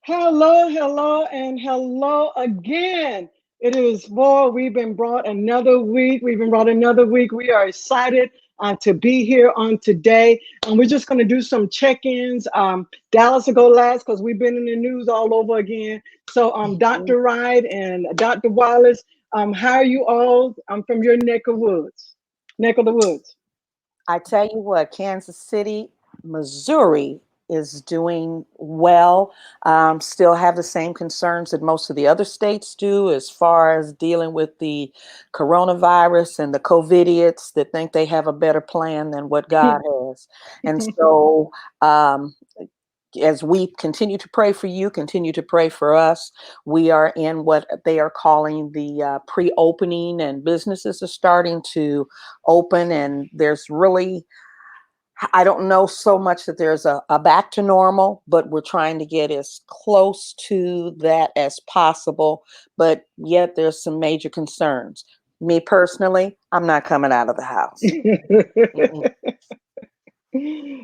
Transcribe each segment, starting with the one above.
Hello, hello, and hello again. It is, boy, we've been brought another week. We've been brought another week. We are excited to be here on today. And we're just going to do some check-ins. Dallas will go last because we've been in the news all over again. So Dr. Wright and Dr. Wallace, how are you all from your neck of the woods? I tell you what, Kansas City, Missouri is doing well. Still have the same concerns that most of the other states do as far as dealing with the coronavirus and the COVIDiots that think they have a better plan than what God has. And so as we continue to pray for you, continue to pray for us, we are in what they are calling the pre-opening, and businesses are starting to open, and there's really, I don't know so much that there's a back to normal, but we're trying to get as close to that as possible. But yet there's some major concerns. Me personally, I'm not coming out of the house.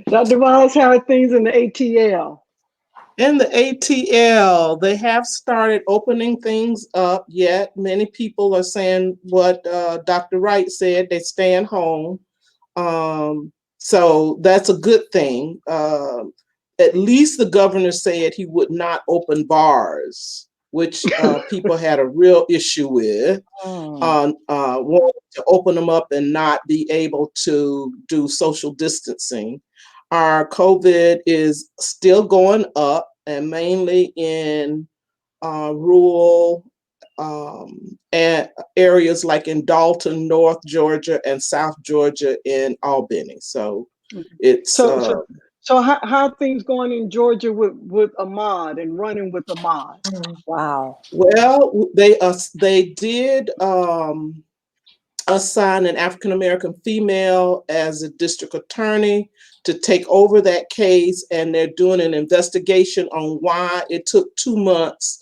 Dr. Wallace, how are things in the ATL? In the ATL, they have started opening things up, yet many people are saying what Dr. Wright said, they staying home. So that's a good thing. At least the governor said he would not open bars, which people had a real issue with. Wanting to open them up and not be able to do social distancing. Our COVID is still going up, and mainly in rural areas like in Dalton, North Georgia, and South Georgia, in Albany. So it's so how are things going in Georgia with Ahmad and running with Ahmad? Wow. Well, they did assign an African American female as a district attorney to take over that case, and they're doing an investigation on why it took 2 months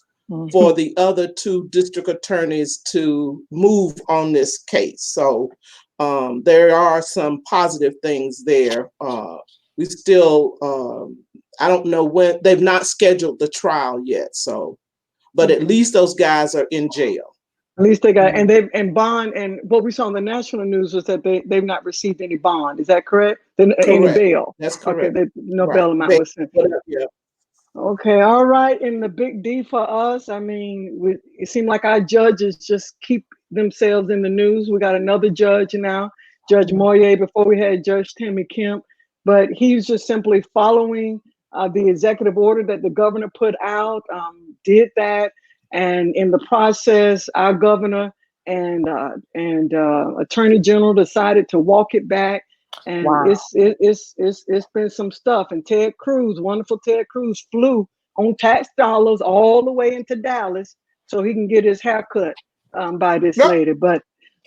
for the other 2 district attorneys to move on this case. So there are some positive things there. We still, I don't know when, they've not scheduled the trial yet. So, but at least those guys are in jail. At least they got, and bond, and what we saw on the national news was that they've not received any bond. Is that correct? Any bail? That's correct. Okay, no bail amount was sent. Yeah. Okay, all right. And the big D for us, I mean, it seemed like our judges just keep themselves in the news. We got another judge now, Judge Moyer, before we had Judge Tammy Kemp, but he's just simply following the executive order that the governor put out, did that. And in the process, our governor and attorney general decided to walk it back. And Wow. it's been some stuff. And Ted Cruz, wonderful Ted Cruz, flew on tax dollars all the way into Dallas so he can get his hair cut by this lady. But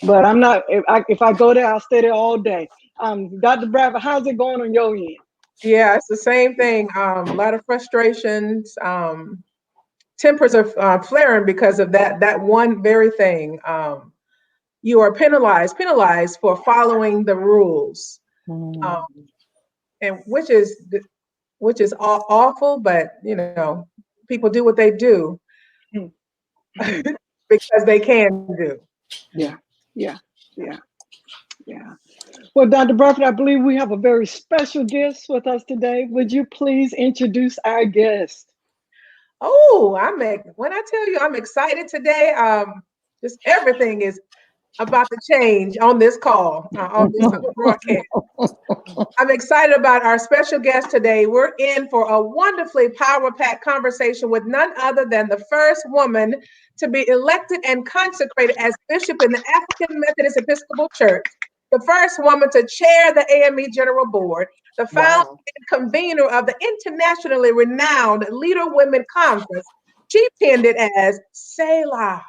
I'm not. If I go there, I'll stay there all day. Dr. Bradford, how's it going on your end? Yeah, it's the same thing. A lot of frustrations. Tempers are flaring because of that one very thing. You are penalized for following the rules, and which is awful. But people do what they do because they can do. Yeah. Well, Dr. Bradford, I believe we have a very special guest with us today. Would you please introduce our guest? Oh, when I tell you I'm excited today, just everything is about to change on this call, on this broadcast. I'm excited about our special guest today. We're in for a wonderfully power-packed conversation with none other than the first woman to be elected and consecrated as bishop in the African Methodist Episcopal Church, the first woman to chair the AME General Board, the founder and convener of the internationally renowned Leader Women Conference. She attended as Selah.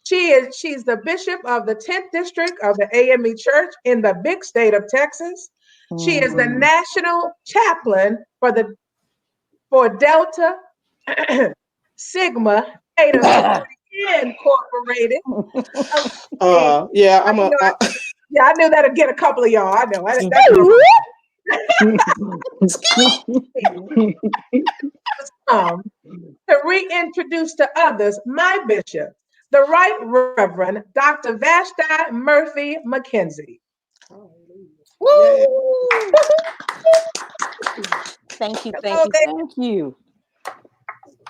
She's the bishop of the 10th district of the AME Church in the big state of Texas. She is the national chaplain for Delta Sigma Theta Incorporated. I knew that'd get a couple of y'all. I know. to reintroduce to others my bishop, the Right Reverend Dr. Vashti Murphy McKenzie. Woo! Thank you, Hello, thank you.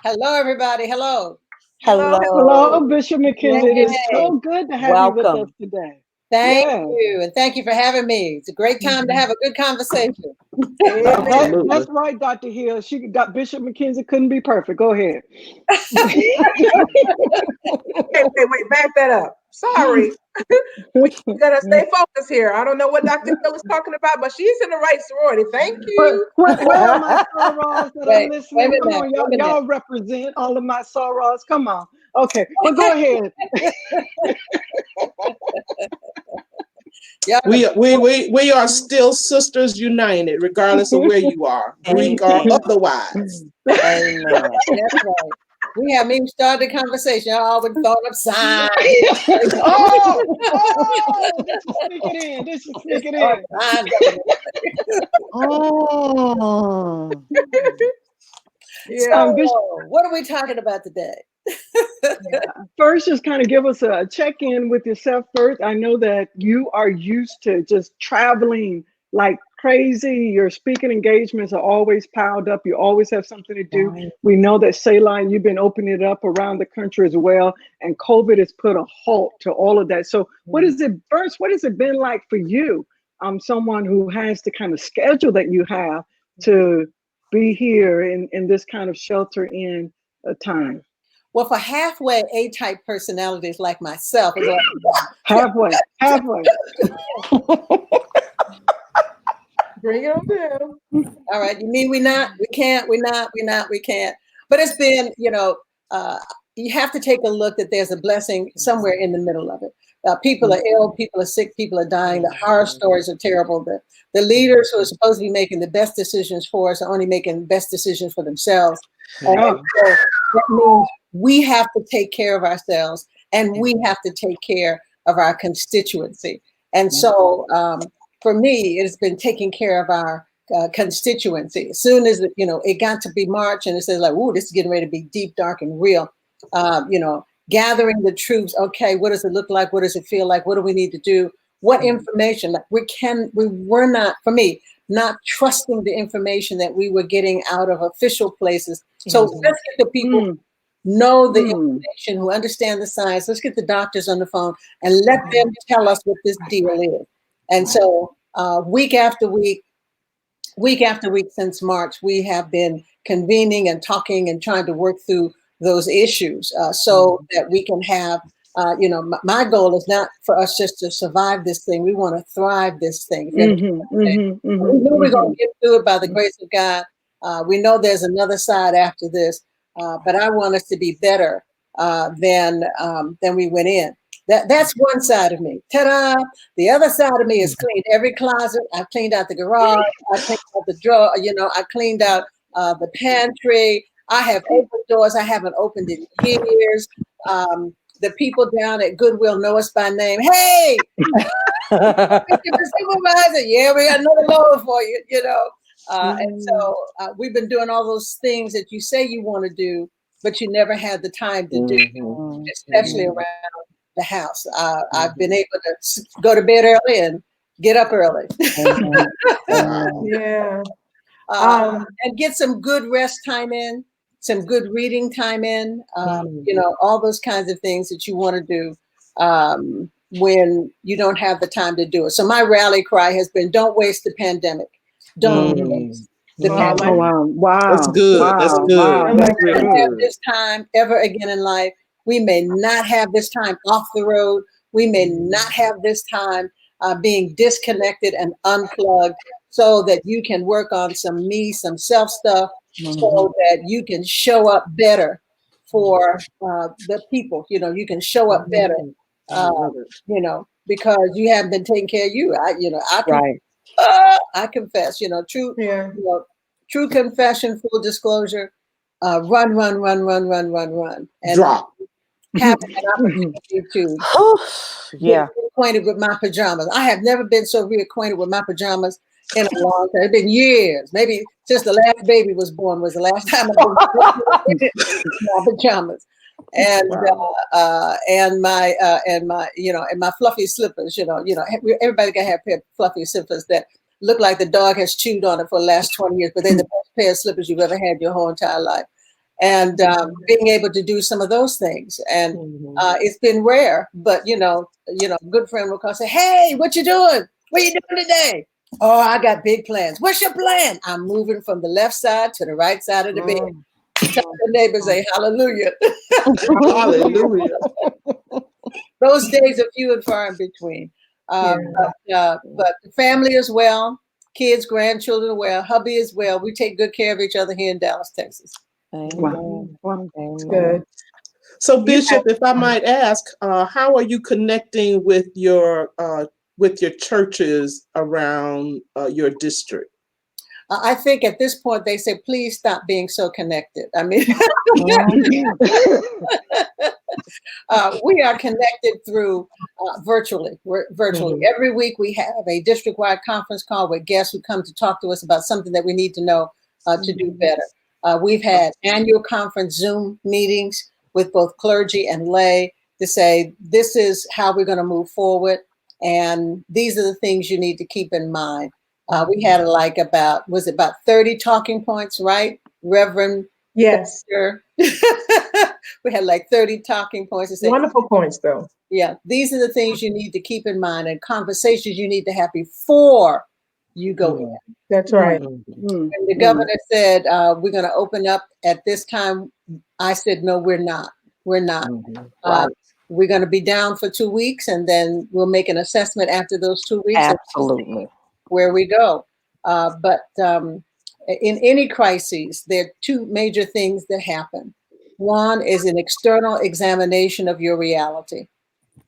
Hello, everybody. Hello. Hello. Hello, Bishop McKenzie. It is Yay. so good to have you with us Welcome. today. Thank Yeah. you. And thank you for having me. It's a great time to have a good conversation. Amen. That's right, Dr. Hill. Bishop McKenzie couldn't be perfect. Go ahead. Wait, back that up. Sorry. We gotta stay focused here. I don't know what Dr. Hill is talking about, but she's in the right sorority. Thank you. Where are my sorors that are Wait listening? a Come minute, on, wait a minute. y'all represent all of my sorors. Come on. Okay, but go ahead. Yeah. We are still sisters united, regardless of where you are, Greek or otherwise. Amen. That's right. We haven't even started the conversation. I already thought of signs. This is sneaking in. Oh. Yeah. So, what are we talking about today? First, just kind of give us a check-in with yourself first. I know that you are used to just traveling like crazy. Your speaking engagements are always piled up. You always have something to do. Right. We know that Ceylon, you've been opening it up around the country as well. And COVID has put a halt to all of that. So what has it been like for you? Someone who has the kind of schedule that you have to be here in this kind of shelter in time. Well, for halfway A-type personalities like myself, it's like, Halfway. Bring it on down. all right, you mean we can't. But it's been, you have to take a look that there's a blessing somewhere in the middle of it. People are ill, people are sick, people are dying. The horror stories are terrible. The leaders who are supposed to be making the best decisions for us are only making the best decisions for themselves. And so that means we have to take care of ourselves and we have to take care of our constituency. And so for me, it's been taking care of our constituency. As soon as it got to be March and it says like, "Ooh, this is getting ready to be deep, dark, and real." Gathering the troops. Okay, what does it look like? What does it feel like? What do we need to do? What information? Like we were not, for me, not trusting the information that we were getting out of official places. So let's get the people know the information, who understand the science. Let's get the doctors on the phone and let them tell us what this deal is. And so week after week since March, we have been convening and talking and trying to work through those issues so that we can have, my goal is not for us just to survive this thing. We want to thrive this thing. We know we're going to get through it by the grace of God. We know there's another side after this, but I want us to be better than we went in. That's one side of me. Ta-da! The other side of me is cleaned every closet. I've cleaned out the garage. I cleaned out the drawer. I cleaned out the pantry. I have opened doors I haven't opened in years. The people down at Goodwill know us by name. Hey, the supervisor. Yeah, we got another load for you. And so we've been doing all those things that you say you want to do, but you never had the time to do, especially around the house. I've been able to go to bed early and get up early. Yeah. And get some good rest time in, some good reading time in, all those kinds of things that you want to do when you don't have the time to do it. So my rally cry has been, don't waste the pandemic. Don't waste the pandemic. Wow. That's good. Wow. That's good. Wow. That's We really may not have good. this time ever again in life. We may not have this time off the road. We may not have this time being disconnected and unplugged, so that you can work on some self stuff, so that you can show up better for the people. You can show up better, because you haven't been taking care of you. I confess, true confession, full disclosure, run. And Drop. have an opportunity to get reacquainted with my pajamas. I have never been so reacquainted with my pajamas in a long time. It's been years, maybe since the last baby was born was the last time I've been in my pajamas. And my fluffy slippers, everybody gotta have a pair of fluffy slippers that look like the dog has chewed on it for the last 20 years, but they're the best pair of slippers you've ever had your whole entire life. And being able to do some of those things, and it's been rare. But a good friend will call and say, "Hey, what you doing? What you doing today?" "Oh, I got big plans." "What's your plan?" "I'm moving from the left side to the right side of the bed." Tell the neighbors, say hallelujah. Hallelujah. Those days are few and far in between. But the family as well, kids, grandchildren are well, hubby as well. We take good care of each other here in Dallas, Texas. Wow. That's good. So, Bishop, if I might ask, how are you connecting with your churches around your district? I think at this point they say, please stop being so connected. I mean, we are connected through virtually. Every week we have a district-wide conference call with guests who come to talk to us about something that we need to know to do better. We've had annual conference Zoom meetings with both clergy and lay to say, this is how we're going to move forward. And these are the things you need to keep in mind. We had about 30 talking points, right? Reverend? Yes. We had 30 talking points. To say, wonderful points, though. Yeah, these are the things you need to keep in mind and conversations you need to have before you go in. That's right. When the governor said, we're going to open up at this time, I said, no, we're not. We're not. We're going to be down for 2 weeks, and then we'll make an assessment after those 2 weeks. Absolutely. Where we go. But in any crises, there are two major things that happen. One is an external examination of your reality,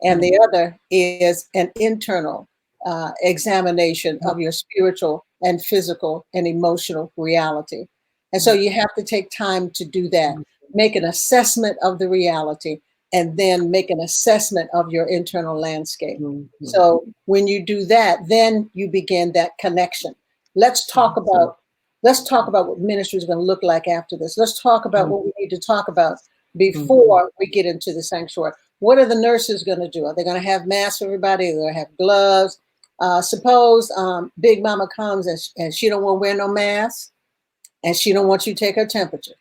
and the other is an internal examination of your spiritual and physical and emotional reality. And so you have to take time to do that. Make an assessment of the reality, and then make an assessment of your internal landscape. So when you do that, then you begin that connection. Let's talk about what ministry is going to look like after this. Let's talk about what we need to talk about before we get into the sanctuary. What are the nurses going to do? Are they going to have masks for everybody? Are they going to have gloves? Suppose Big Mama comes and she don't want to wear no mask, and she don't want you to take her temperature.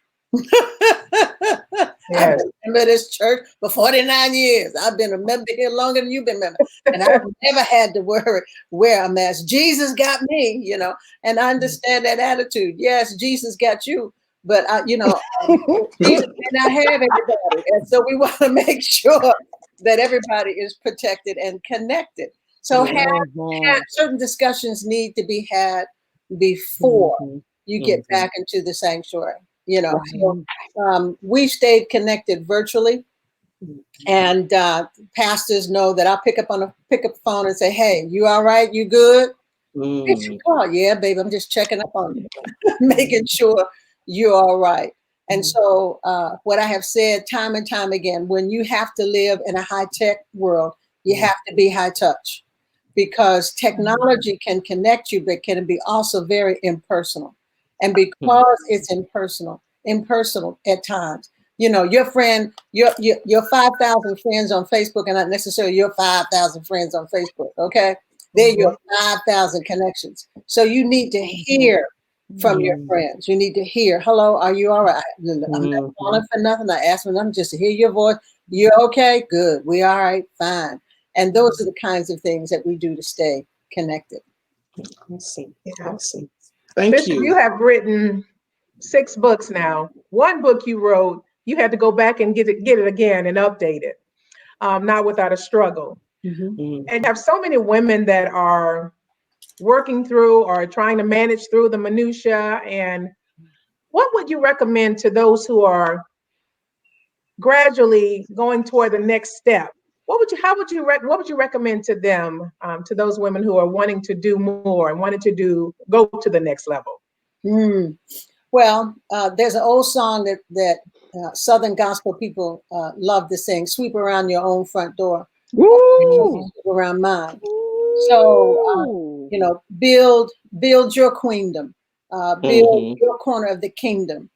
I've been a member of this church for 49 years. I've been a member here longer than you've been a member. And I've never had to wear a mask. Jesus got me, and I understand that attitude. Yes, Jesus got you, but Jesus may not have everybody. And so we want to make sure that everybody is protected and connected. So have certain discussions need to be had before you get back into the sanctuary. So, we've stayed connected virtually, and pastors know that I'll pick up the phone and say, "Hey, you all right? You good?" Oh, yeah, baby, I'm just checking up on you, making sure you're all right. And so, what I have said time and time again, when you have to live in a high-tech world, you have to be high touch, because technology can connect you, but can be also very impersonal. And because it's impersonal at times, your friend, your 5,000 friends on Facebook are not necessarily your 5,000 friends on Facebook. Okay. They're your 5,000 connections. So you need to hear from your friends. You need to hear, hello, are you all right? I'm not calling for nothing. I ask for nothing, just to hear your voice. You're okay? Good. We all right? Fine. And those are the kinds of things that we do to stay connected. Awesome. Thank Bishop, you. you have written 6 books now. One book you wrote, you had to go back and get it again and update it. Not Without a Struggle. And you have so many women that are working through or trying to manage through the minutia. And what would you recommend to those who are gradually going toward the next step? What would you recommend to them, to those women who are wanting to do more and wanting to go to the next level? Well, there's an old song that Southern gospel people love to sing: "Sweep around your own front door, sweep around mine." So You know, build your queendom, build your corner of the kingdom.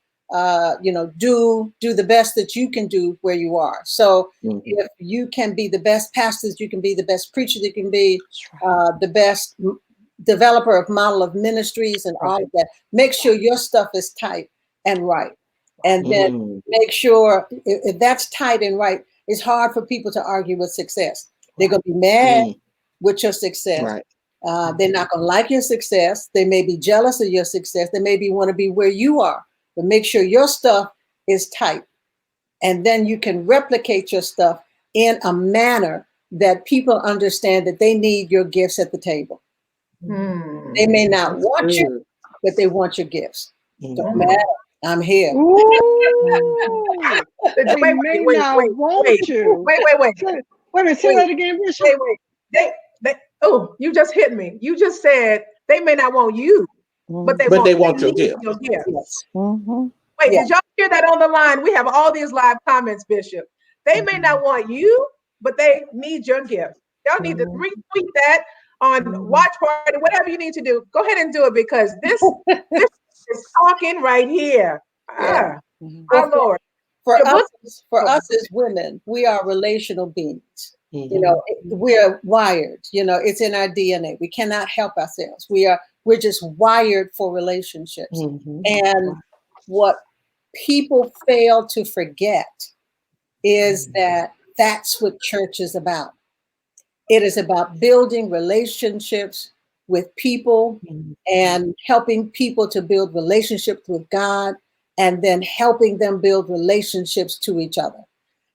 You know, do the best that you can do where you are. So if you can be the best pastors, you can be the best preacher, you can be the best developer of model of ministries and all of that. Make sure your stuff is tight and right. And then make sure if that's tight and right, it's hard for people to argue with success. They're going to be mad with your success. Right. They're not going to like your success. They may be jealous of your success. They maybe want to be where you are. But make sure your stuff is tight. And then you can replicate your stuff in a manner that people understand that they need your gifts at the table. They may not want you, but they want your gifts. Don't matter. I'm here. Wait, Wait a minute, say that again, Bishop. They oh, you just hit me. You just said they may not want you, but they want your gift. Yes. Wait, did y'all hear that on the line? We have all these live comments, Bishop. They may not want you, but they need your gift. Y'all need to retweet that on Watch Party, whatever you need to do. Go ahead and do it, because this is talking right here. Our Lord. For us as women, we are relational beings. You know, we're wired. You know, it's in our DNA. We cannot help ourselves. We're just wired for relationships. And what people fail to forget is that that's what church is about. It is about building relationships with people and helping people to build relationships with God, and then helping them build relationships to each other.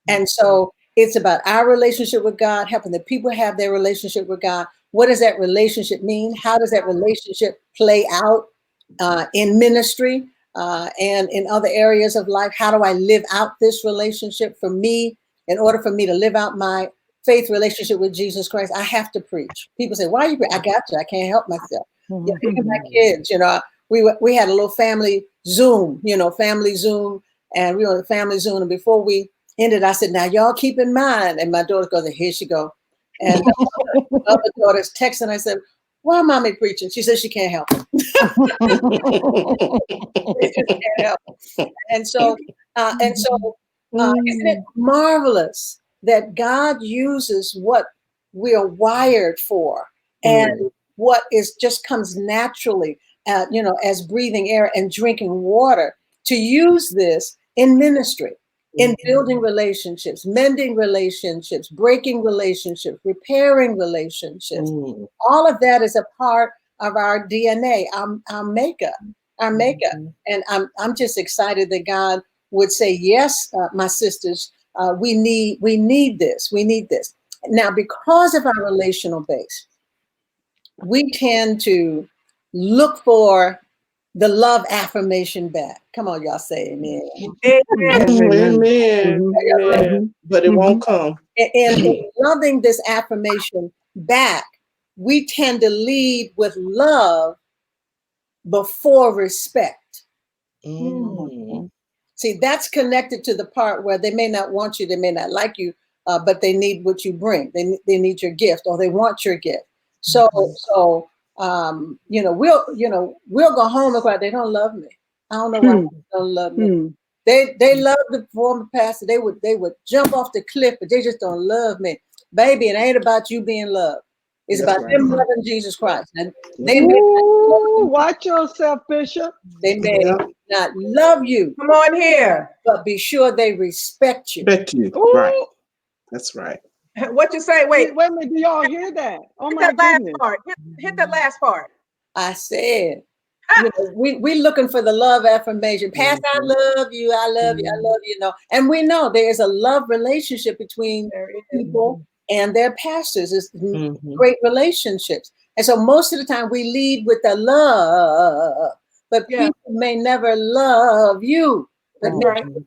And so it's about our relationship with God, helping the people have their relationship with God. What does that relationship mean? How does that relationship play out in ministry and in other areas of life? How do I live out this relationship? For me, in order for me to live out my faith relationship with Jesus Christ, I have to preach. People say, why are you preaching? I got you. I can't help myself. You know, even my kids, you know, we had a little family Zoom, and we were on the family Zoom. And before we ended, I said, now y'all keep in mind. And my daughter goes, here she go. And the other daughter's texting. I said, why mommy preaching? She said she can't help it. She just can't help it. And so, isn't it marvelous that God uses what we are wired for and what just comes naturally, as breathing air and drinking water, to use this in ministry, in building relationships, mending relationships, breaking relationships, repairing relationships. All of that is a part of our DNA, our makeup. And I'm just excited that God would say, yes, my sisters, we need this. Now, because of our relational base, we tend to look for the love affirmation back. Come on, y'all say amen. Amen. But it won't come. In loving this affirmation back, we tend to lead with love before respect. See, that's connected to the part where they may not want you, they may not like you, but they need what you bring. They need your gift, or they want your gift. So we'll go home and cry, they don't love me. I don't know why they don't love me. They love the former pastor. They would jump off the cliff, but they just don't love me. Baby, it ain't about you being loved. It's about them loving Jesus Christ. And they may watch yourself, Bishop. They may not love you. Come on here. But be sure they respect you. Respect you. Right. That's right. What you say? Wait a minute. Do y'all hear that? Oh my goodness. Last part. Hit that last part. I said, we looking for the love affirmation. Pastor, I love you. I love you. I love you. And we know there is a love relationship between people and their pastors. It's great relationships. And so most of the time we lead with the love, but people may never love you, but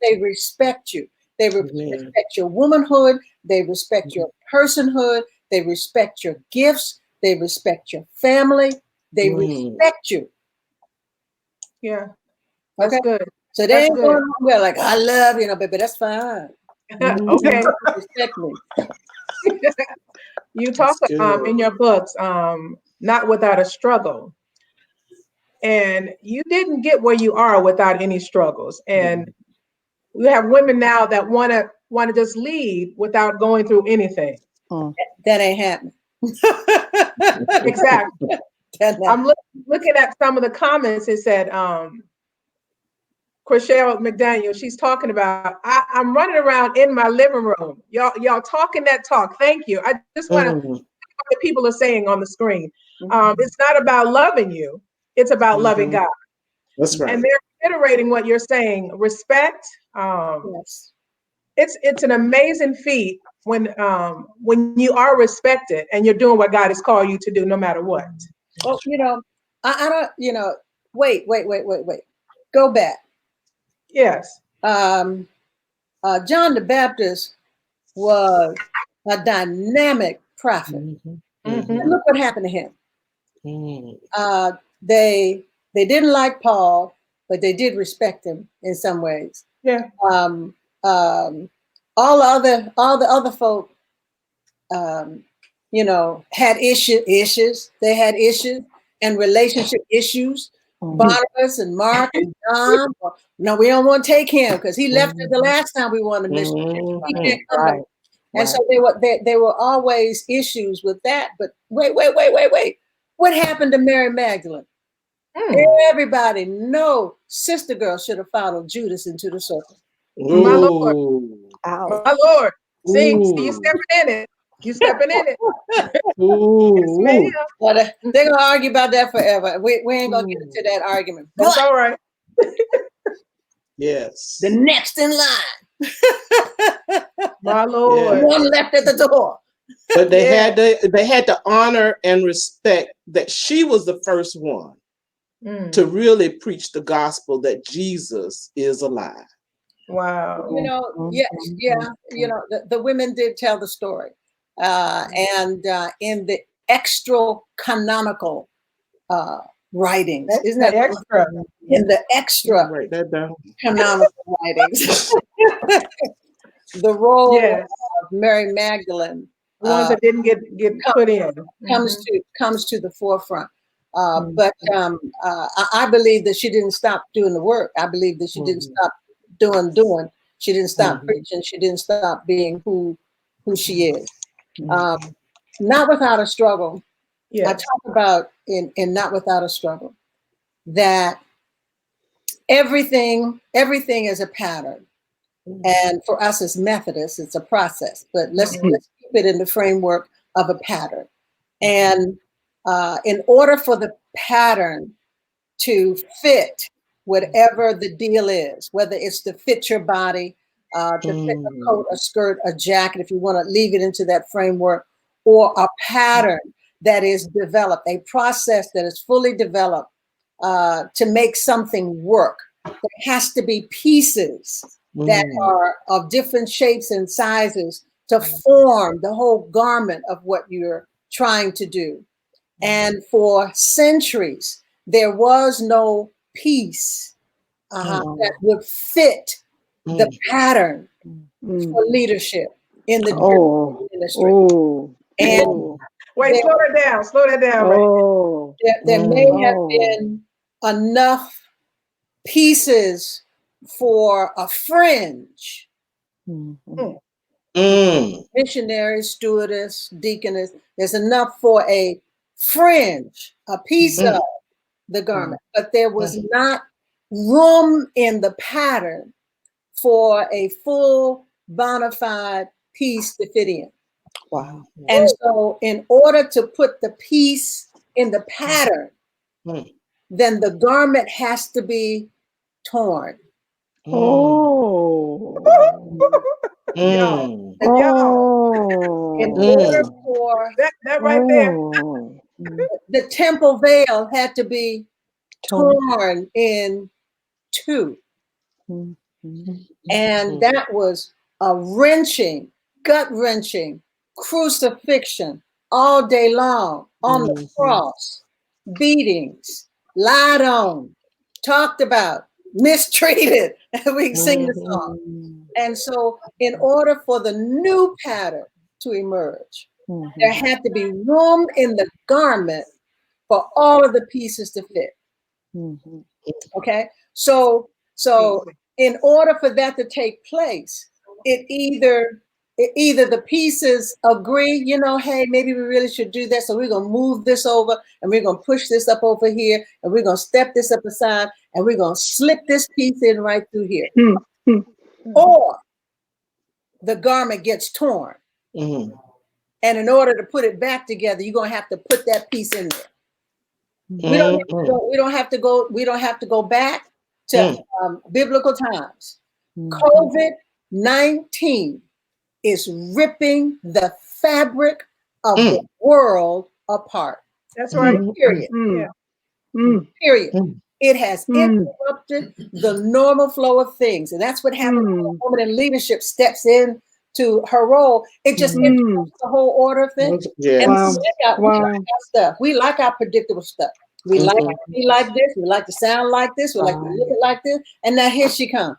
they respect you. They respect your womanhood. They respect your personhood. They respect your gifts. They respect your family. They respect you. Yeah. That's good. So they ain't going well, like, I love you, baby, that's fine. Okay. Respect me. You talk in your books, not without a struggle. And you didn't get where you are without any struggles. And we have women now that want to just lead without going through anything. That ain't happening. Exactly. I'm looking at some of the comments. It said, Chriselle McDaniel, she's talking about, I'm running around in my living room. Y'all talking that talk. Thank you. I just want to what the people are saying on the screen. It's not about loving you. It's about loving God. That's right. And they're reiterating what you're saying. Respect. Yes. It's an amazing feat when you are respected and you're doing what God has called you to do, no matter what. Oh, I don't, wait. Go back. Yes. John the Baptist was a dynamic prophet. And look what happened to him. They didn't like Paul, but they did respect him in some ways. Yeah. All the other folk, had issues. They had issues and relationship issues. Barnabas and Mark and John. No, we don't want to take him because he left us the last time we wanted a mission. He can't come back. And so there were always issues with that. But wait. What happened to Mary Magdalene? Everybody know Sister Girl should have followed Judas into the circle. My Lord. My Lord. See, you stepping in it. You stepping in it. Yes, well, they're going to argue about that forever. We ain't going to get into that argument. That's all right. Yes. The next in line. My Lord. One left at the door. But they had to honor and respect that she was the first one to really preach the gospel that Jesus is alive. Wow. The women did tell the story. And in the extra canonical writings, isn't that extra? In the extra Write that down. canonical writings, the role of Mary Magdalene, the ones that didn't get put in, comes to the forefront. But I believe that she didn't stop doing the work. I believe that she didn't stop doing. She didn't stop preaching. She didn't stop being who she is. Not without a struggle. I talk about in Not Without a Struggle that everything is a pattern. And for us as Methodists, it's a process. But let's keep it in the framework of a pattern. And in order for the pattern to fit whatever the deal is, whether it's to fit your body, to fit a coat, a skirt, a jacket, if you want to leave it into that framework, or a pattern that is developed, a process that is fully developed to make something work. There has to be pieces that are of different shapes and sizes to form the whole garment of what you're trying to do. And for centuries, there was no piece that would fit the pattern for leadership in the industry. And wait, slow that down. There may have been enough pieces for a fringe. Missionary, stewardess, deaconess. There's enough for a fringe, a piece of the garment, but there was not room in the pattern for a full bona fide piece to fit in. Wow. And so in order to put the piece in the pattern, then the garment has to be torn. In order for that right there, the temple veil had to be torn in two. And that was a wrenching, gut-wrenching crucifixion all day long on the cross, beatings, lied on, talked about, mistreated. We sing the song. And so in order for the new pattern to emerge, there had to be room in the garment for all of the pieces to fit. Mhm. Okay, so in order for that to take place, it either the pieces agree, you know, hey, maybe we really should do that, so we're gonna move this over and we're gonna push this up over here and we're gonna step this up aside and we're gonna slip this piece in right through here, or the garment gets torn, and in order to put it back together, you're gonna have to put that piece in there. We don't have to go back to biblical times. COVID-19 is ripping the fabric of the world apart. That's right. Period. Yeah. Period. It has interrupted the normal flow of things. And that's what happens when a woman in leadership steps in to her role. It just interrupts the whole order of things. Yes. And we like our stuff. We like our predictable stuff. We like to be like this. We like to sound like this. We like to look like this. And now here she comes.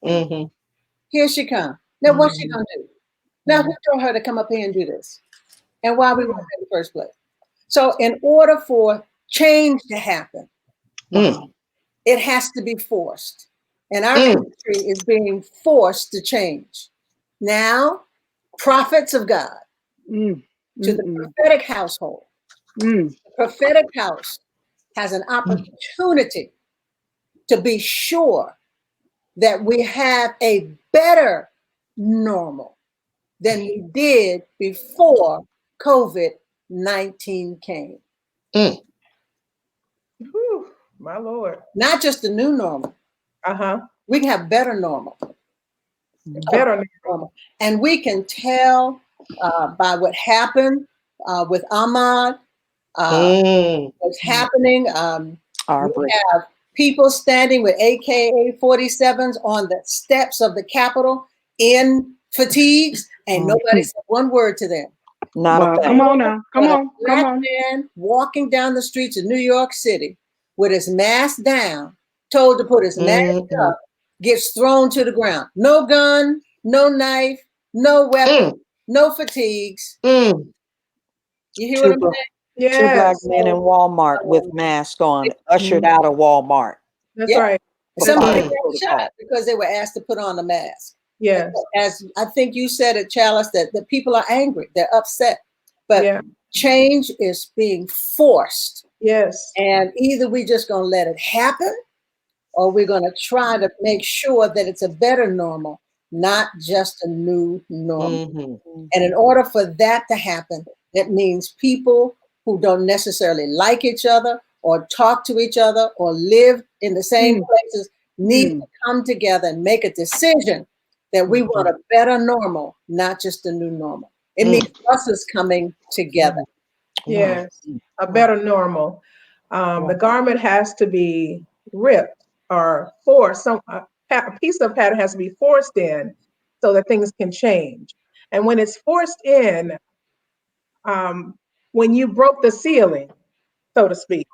Here she comes. Now what's she gonna do? Now who told her to come up here and do this? And why we want her in the first place? So in order for change to happen, it has to be forced. And our country is being forced to change. Now, prophets of God to the prophetic household. The prophetic house has an opportunity to be sure that we have a better normal than we did before COVID-19 came. Whew, my Lord. Not just the new normal. We can have better normal. Better normal. And we can tell by what happened with Ahmad, what's happening. We have people standing with AK-47s on the steps of the Capitol in fatigues, and nobody said one word to them. Come on now. Come on. Man walking down the streets of New York City with his mask down, told to put his mask up, gets thrown to the ground. No gun, no knife, no weapon, no fatigues. You hear what I'm saying? Two black men in Walmart with masks on, ushered out of Walmart. That's right. Somebody got shot because they were asked to put on a mask. Yes. As I think you said it, Chalice, that the people are angry, they're upset. But change is being forced. Yes. And either we're just going to let it happen, or we're going to try to make sure that it's a better normal, not just a new normal. And in order for that to happen, that means people who don't necessarily like each other or talk to each other or live in the same places need to come together and make a decision that we want a better normal, not just a new normal. It means us is coming together. Yes, a better normal. The garment has to be ripped or forced. A piece of pattern has to be forced in so that things can change. And when it's forced in, when you broke the ceiling, so to speak,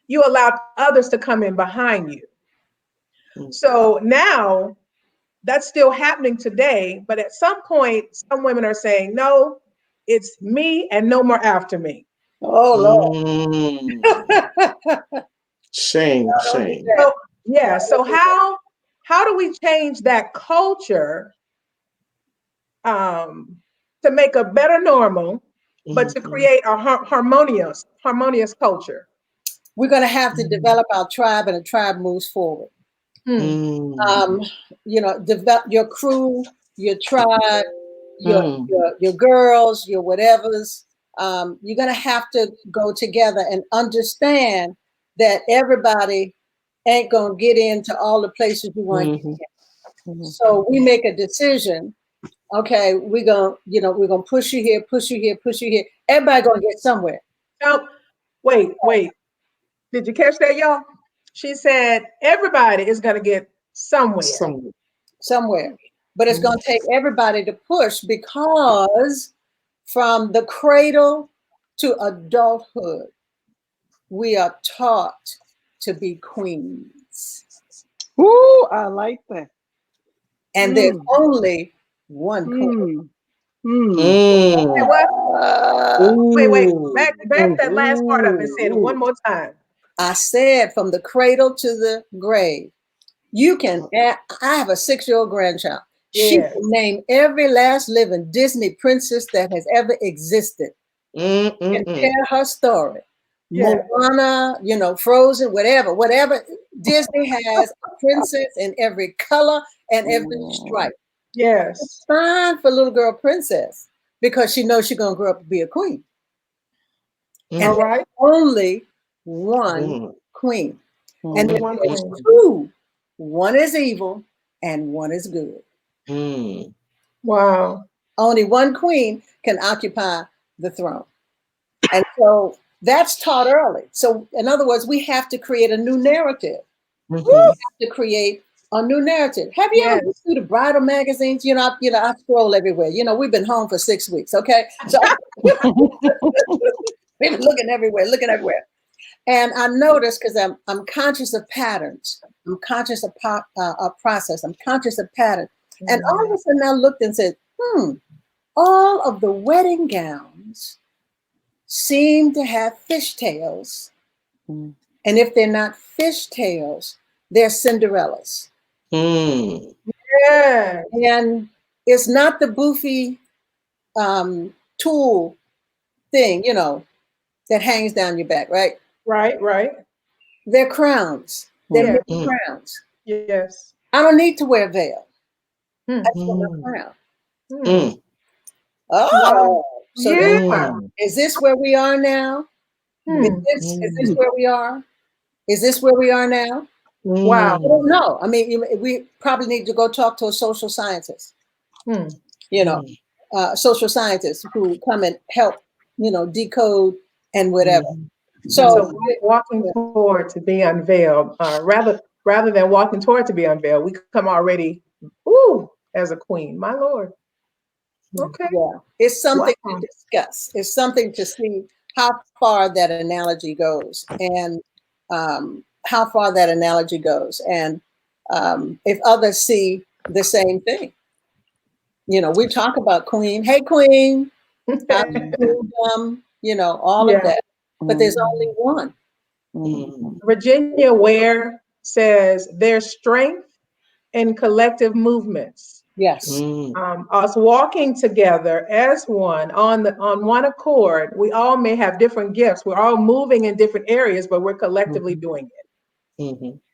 you allowed others to come in behind you. So now that's still happening today, but at some point, some women are saying, no, it's me and no more after me. Oh, Lord. Shame. So, so how do we change that culture to make a better normal, but to create a harmonious culture? We're going to have to develop our tribe, and a tribe moves forward. Develop your crew, your tribe, your girls, your whatevers. You're going to have to go together and understand that everybody ain't going to get into all the places you want to get in. So we make a decision. Okay, we're going to push you here, push you here, push you here. Everybody going to get somewhere. Oh, wait. Did you catch that, y'all? She said everybody is going to get somewhere. But it's going to take everybody to push, because from the cradle to adulthood, we are taught to be queens. Ooh, I like that. And there's only one queen. What? Wait. Ooh. Back that last part up and say it one more time. I said from the cradle to the grave. You can, I have a 6-year-old grandchild. She Yes. can name every last living Disney princess that has ever existed. And share her story. Yeah. Moana, Frozen, whatever. Disney has a princess in every color and every stripe. Yes. It's fine for little girl princess because she knows she's going to grow up to be a queen. And All right. only one queen. And Only one there's queen. two. One is evil and one is good. Wow. Only one queen can occupy the throne. And so that's taught early. So in other words, we have to create a new narrative. We have to create a new narrative. Have you ever been through the bridal magazines? I scroll everywhere. We've been home for 6 weeks. Okay. So we've been looking everywhere. And I noticed because I'm conscious of patterns. I'm conscious of process. I'm conscious of patterns. And all of a sudden I looked and said, all of the wedding gowns seem to have fishtails. And if they're not fishtails, they're Cinderellas. Yeah. And it's not the boofy tulle thing, that hangs down your back, right? Right. They're crowns. They're mini crowns. Yes. I don't need to wear a veil. I just want my crown. Oh, so is this where we are now? Is this where we are? Is this where we are now? Wow. I don't know. I mean, we probably need to go talk to a social scientist. Social scientists who come and help, decode and whatever. So walking toward to be unveiled, rather than walking toward to be unveiled, we come already, as a queen. My Lord. Okay. Yeah, it's something to discuss. It's something to see how far that analogy goes, and how far that analogy goes, and if others see the same thing. We talk about queen. Hey, queen. All of that. But there's only one. Virginia Ware says there's strength in collective movements. Yes. Us walking together as one on one accord. We all may have different gifts. We're all moving in different areas, but we're collectively doing it.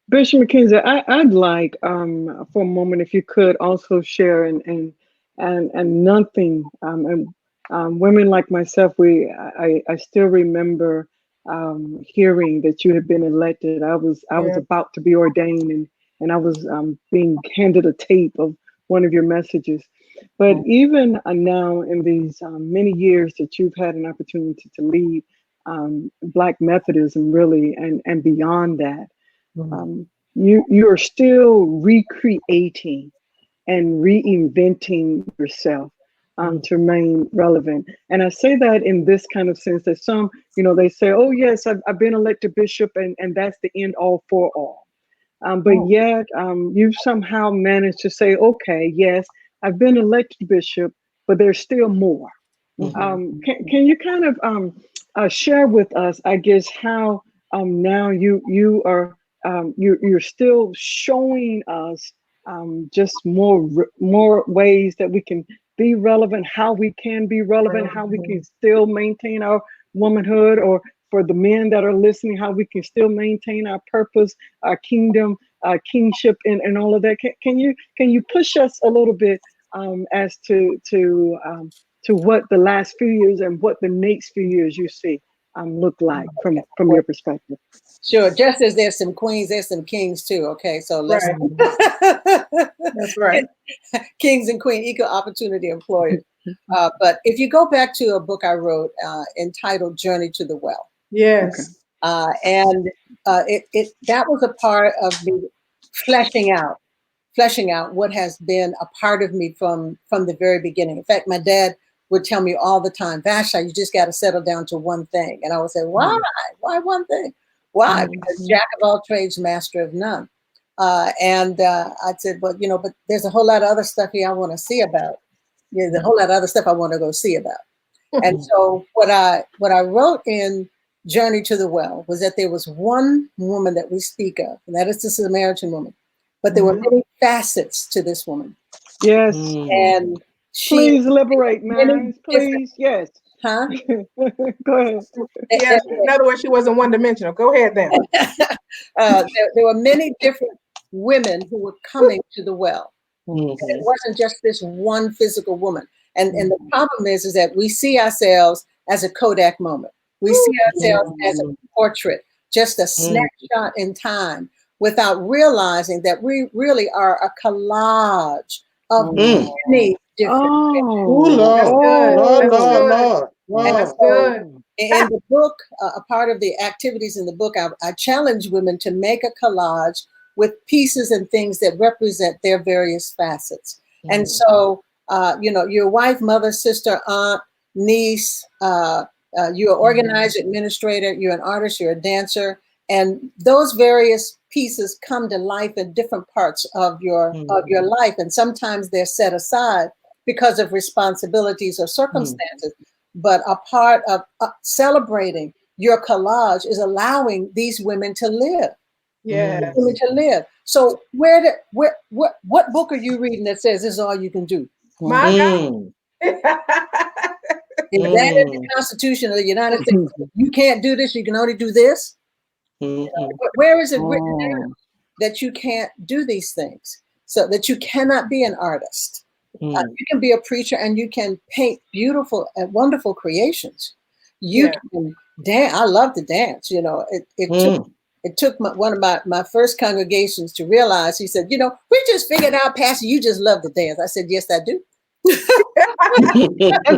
Bishop McKenzie, I'd like for a moment, if you could also share and nothing. Women like myself, I still remember hearing that you had been elected. I was about to be ordained, and I was being handed a tape of one of your messages. But even now, in these many years that you've had an opportunity to lead Black Methodism, really, and beyond that, you are still recreating and reinventing yourself to remain relevant. And I say that in this kind of sense that some, they say, oh yes, I've been elected bishop and that's the end all for all. But yet you've somehow managed to say, okay, yes, I've been elected bishop, but there's still more. Can you kind of share with us, I guess, how now you are you're still showing us just more ways that we can be relevant, how we can be relevant, how we can still maintain our womanhood, or for the men that are listening, how we can still maintain our purpose, our kingdom, kingship, and all of that. Can you push us a little bit as to what the last few years and what the next few years you see look like from your perspective? Sure. Just as there's some queens, there's some kings too. Okay, so let's. That's right. Kings and queen, equal opportunity employers. But if you go back to a book I wrote entitled "Journey to the Well," yes, and that was a part of me fleshing out what has been a part of me from the very beginning. In fact, my dad would tell me all the time, Vashti, you just got to settle down to one thing. And I would say, why? Why one thing? Why? Because jack of all trades, master of none. And I said, but there's a whole lot of other stuff here I want to see about. there's a whole lot of other stuff I want to go see about. And so what I wrote in Journey to the Well was that there was one woman that we speak of, and that is the Samaritan woman. But there were many facets to this woman. Yes. And she Please liberate, man. Please. Yes. Huh? Go ahead. Yes. In other words, she wasn't one-dimensional. Go ahead then. There were many different women who were coming to the well. And it wasn't just this one physical woman. And the problem is that we see ourselves as a Kodak moment. We see ourselves as a portrait, just a snapshot in time, without realizing that we really are a collage of many different Lord. That's good. In the book, a part of the activities in the book, I challenge women to make a collage with pieces and things that represent their various facets. And so, your wife, mother, sister, aunt, niece, you're an organizer, administrator, you're an artist, you're a dancer, and those various pieces come to life in different parts of your life. And sometimes they're set aside because of responsibilities or circumstances. But a part of celebrating your collage is allowing these women to live. Yeah. Women to live. So what book are you reading that says this is all you can do? My God. If that is the Constitution of the United States, you can't do this, you can only do this. Where is it written down that you can't do these things? So that you cannot be an artist. You can be a preacher and you can paint beautiful and wonderful creations. You can dance. I love to dance. It took one of my first congregations to realize, he said, we just figured out, Pastor, you just love to dance. I said, yes, I do.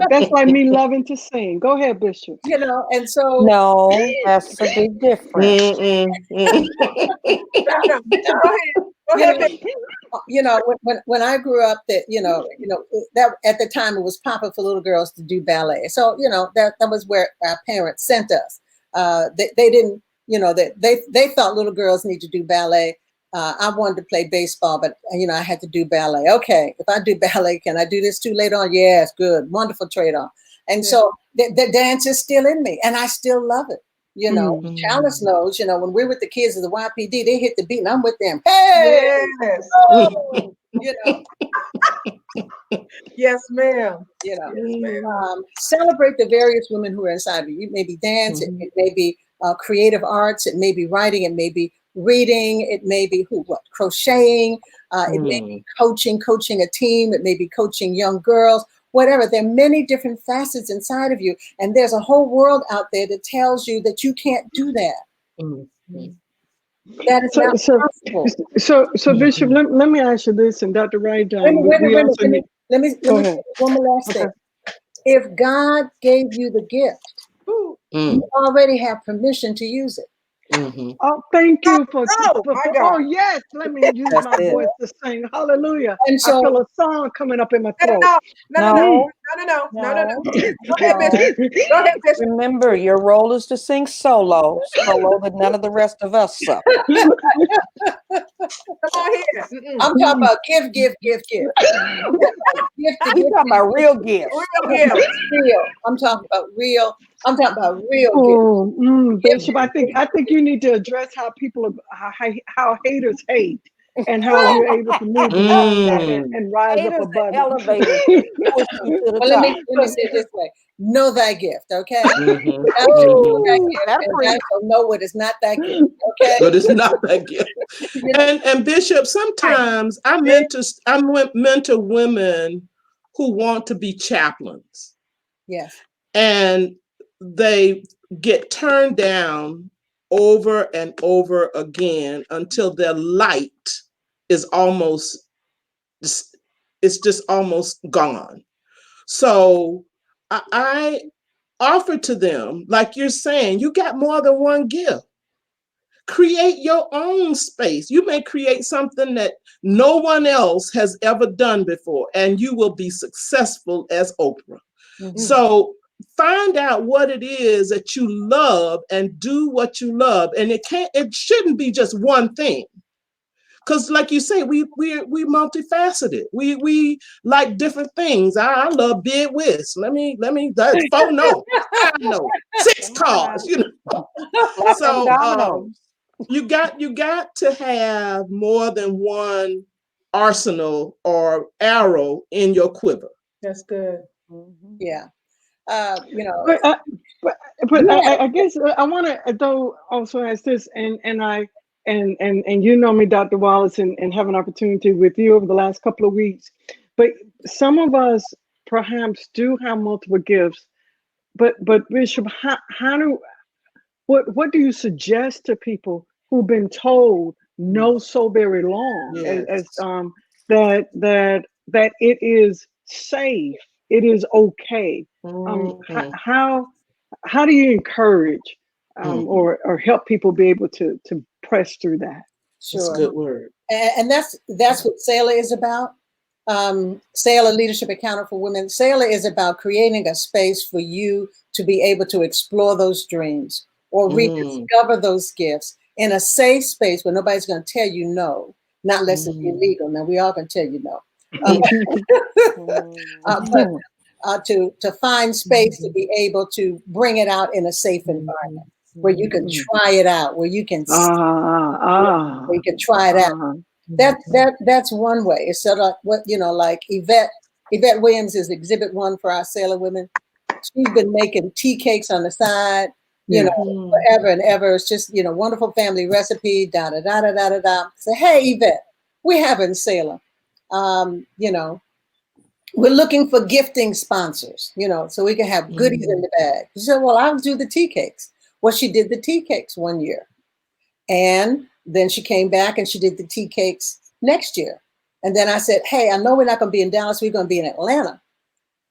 That's like me loving to sing. Go ahead, Bishop. And so No, that's a big difference. Go ahead. When I grew up, that that at the time it was popular for little girls to do ballet. So that was where our parents sent us. They didn't, they thought little girls need to do ballet. I wanted to play baseball, but I had to do ballet. Okay, if I do ballet, can I do this too later on? Yes, good, wonderful trade-off. And so the dance is still in me, and I still love it. Chalice knows, when we're with the kids of the YPD, they hit the beat and I'm with them. Hey! Yes. Oh! Yes, ma'am. Celebrate the various women who are inside of you. It may be dance, it may be creative arts, it may be writing, it may be reading, it may be crocheting, it may be coaching a team, it may be coaching young girls. Whatever, there are many different facets inside of you. And there's a whole world out there that tells you that you can't do that. That is not possible. So Bishop, let me ask you this, and Dr. Wright, let me say one more last thing. If God gave you the gift, you already have permission to use it. Oh, thank you for yes, let me use my voice to sing. Hallelujah. And so I feel a song coming up in my throat. No. Go ahead, Bishop. Remember, your role is to sing solo that none of the rest of us sing. Come on here. I'm talking about gift. You're talking about real gifts. Real. I'm talking about real gifts. Bishop, I think you need to address how how haters hate and how you're able to move beyond that and rise up above it. Well, let me say it this way. Know thy gift, okay? Know what is not thy gift, okay? But it's not that gift. And Bishop, sometimes I mentor women who want to be chaplains. Yes. And they get turned down over and over again until their light is almost gone. So I offer to them, like you're saying, you got more than one gift. Create your own space. You may create something that no one else has ever done before, and you will be successful as Oprah. So find out what it is that you love and do what you love. And it shouldn't be just one thing. because like you say, we multifaceted. We like different things. I love bid whist. Let me that's 4 notes, 5 notes, 6 cards, you know. Like them So dominoes. you got to have more than one arsenal or arrow in your quiver. That's good. Yeah. You know, But I guess I want to though also ask this, and you know me, Dr. Wallace, and have an opportunity with you over the last couple of weeks. But some of us perhaps do have multiple gifts. But Bishop, what do you suggest to people who've been told no so very long, Yes. as that it is safe, it is okay? How do you encourage or help people be able to press through that? That's a good word. And that's what SAILA is about. SAILA Leadership Encounter for Women. SAILA is about creating a space for you to be able to explore those dreams or rediscover those gifts in a safe space where nobody's going to tell you no, not unless it's illegal. Now, we all can tell you no. But to find space to be able to bring it out in a safe environment where you can try it out, where you can where you can try it out. That's one way. It's sort of like what, you know, like Yvette Williams is exhibit 1 for our SAILA women. She's been making tea cakes on the side, you know, forever and ever. It's just, you know, wonderful family recipe, Say, hey, Yvette, we have in SAILA, you know, we're looking for gifting sponsors, you know, so we can have goodies in the bag. She said, well, I'll do the tea cakes. Well, she did the tea cakes one year. And then she came back and she did the tea cakes next year. And then I said, hey, I know we're not going to be in Dallas. We're going to be in Atlanta.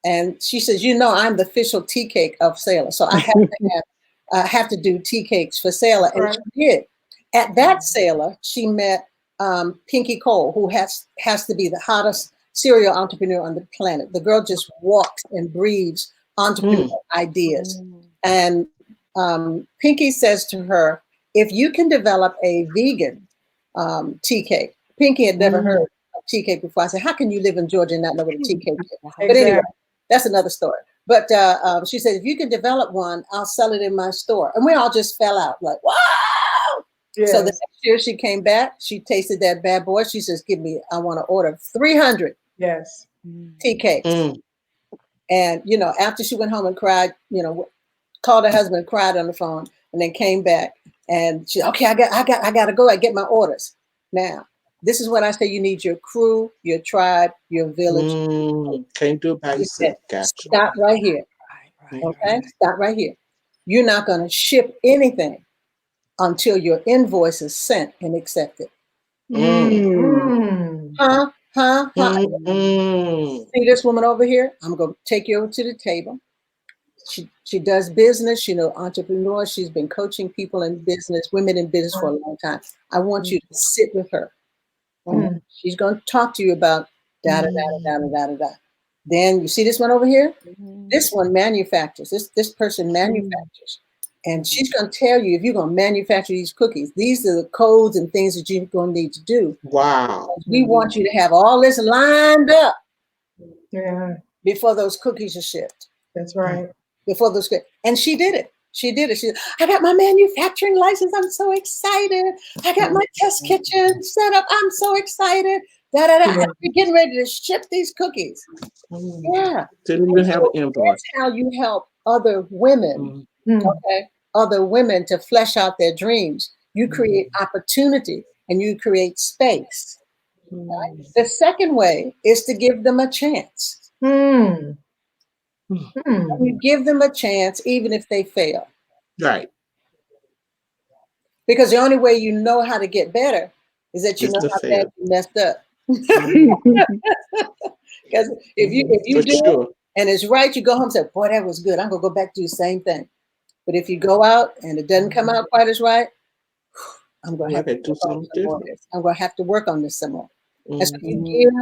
And she says, you know, I'm the official tea cake of SAILA. So I have to do tea cakes for SAILA. And she did. At that SAILA, she met Pinky Cole, who has to be the hottest serial entrepreneur on the planet. The girl just walks and breathes entrepreneurial ideas. And Pinky says to her, if you can develop a vegan tea cake, Pinky had never heard of tea cake before. I said, how can you live in Georgia and not know what a tea cake is? But anyway, that's another story. But she said, if you can develop one, I'll sell it in my store. And we all just fell out like, wow. Yes. So the next year she came back, she tasted that bad boy. She says, I want to order 300 tea cakes. And, you know, after she went home and cried, you know, called her husband, cried on the phone, and then came back. And she said, okay, I got to go. I get my orders. Now, this is when I say you need your crew, your tribe, your village. Can't do it by yourself. Gotcha. Stop right here. Okay? Stop right here. You're not going to ship anything until your invoice is sent and accepted. See this woman over here? I'm going to take you over to the table. She does business, you know, entrepreneur. She's been coaching people in business, women in business for a long time. I want you to sit with her. She's going to talk to you about da. Then you see this one over here? This one manufactures. This person manufactures. And she's going to tell you, if you're going to manufacture these cookies, these are the codes and things that you're going to need to do. Wow. We want you to have all this lined up before those cookies are shipped. That's right. Before those, and she did it. She did it. She said, I got my manufacturing license. I'm so excited. I got my test kitchen set up. I'm so excited. We're getting ready to ship these cookies. Yeah. Didn't even have an invoice. That's how you help other women. Okay. Other women to flesh out their dreams. You create opportunity and you create space. Right? The second way is to give them a chance. You give them a chance, even if they fail. Right. Because the only way you know how to get better is that you know how bad you messed up. Because if you do it and it's right, you go home and say, boy, that was good. I'm going to go back to do the same thing. But if you go out and it doesn't come out quite as right, I'm going to have to do something different. I'm going to have to work on this some more. And so you give